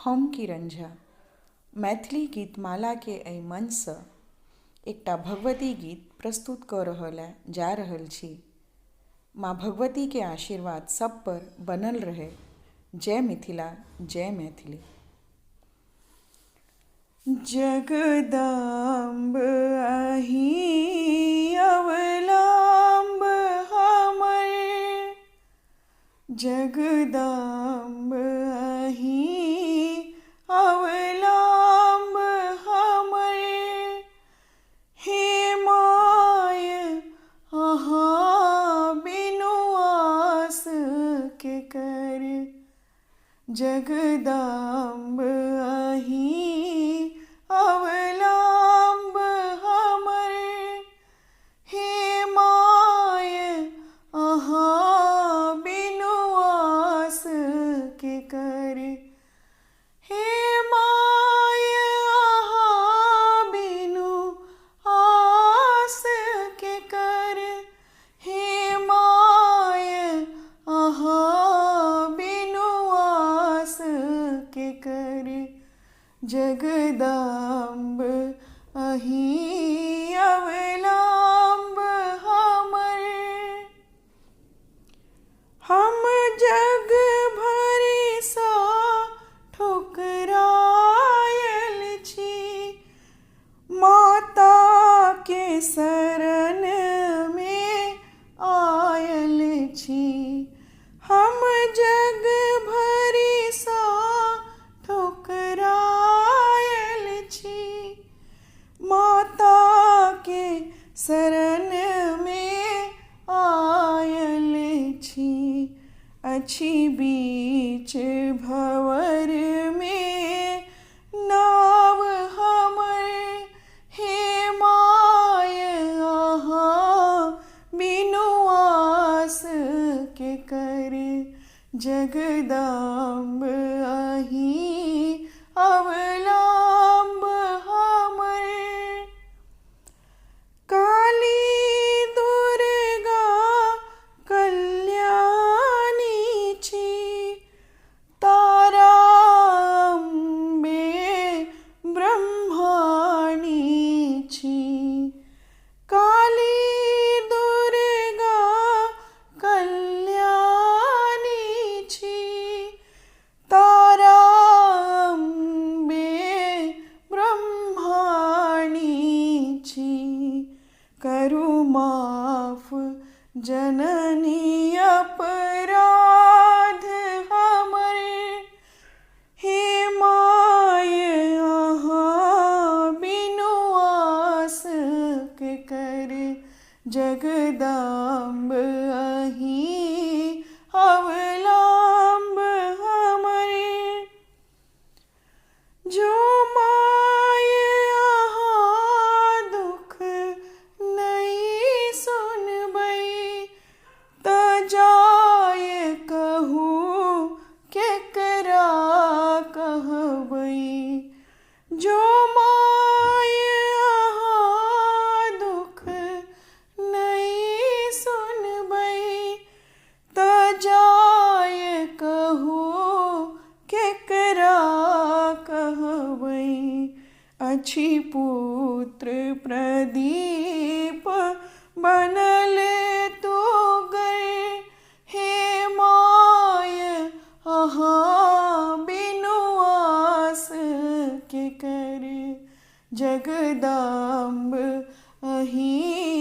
हम की रंझा मैथिली गीत माला के एहि मंच सँ एकटा भगवती गीत प्रस्तुत कऽ जा रहल छी। माँ भगवती के आशीर्वाद सब पर बनल रहे। जय मिथिला, जय मैथिली। जगदम्ब अहीं अवलम्ब हमर, जगदम्ब अहीं अवलम्ब हमर। हे माय अहाँ बिनु आस केकर, जगदम्ब अहीं अवलम्ब हमर। हे माय अहाँ बिनु आस केकर, हे माय अहाँ बिनु आस केकर। हे माय अहाँ बिनु आस केकर, जगदम्ब अहीं अवलम्ब हमर। हम जग भरि सा ठुकरायल छी, माता के शरण में आयल छी। हम जग भरि सा ठुकरायल छी, माता के शरण में आयल छी। अछि बीच भंवर में नाव हमर, हे माय अहाँ बिनु आस केकर, जगदम्ब अहीं अवलम्ब हमर। काली दुर्गा कल्याणी छी, तारा अम्बे ब्रह्माणी छी। काली दुर्गा कल्याणी छी, तारा अम्बे ब्रह्माणी छी। करु माफ जननी अपराध हमर, हे माय अहाँ बिनु आस केकर, जगदम्ब अहीं अवलम्ब हमर। जो माय अहाँ दुख नहीं सुनबै, त जाय कहूँ केकरा कहबै। जो माय अहाँ दुख नहीं सुनबै, त जाय कहूँ केकरा कहबै। अछि पुत्र प्रदीप बनल तोगर, हे माय अहाँ बिनु आस केकर, जगदम्ब अहीं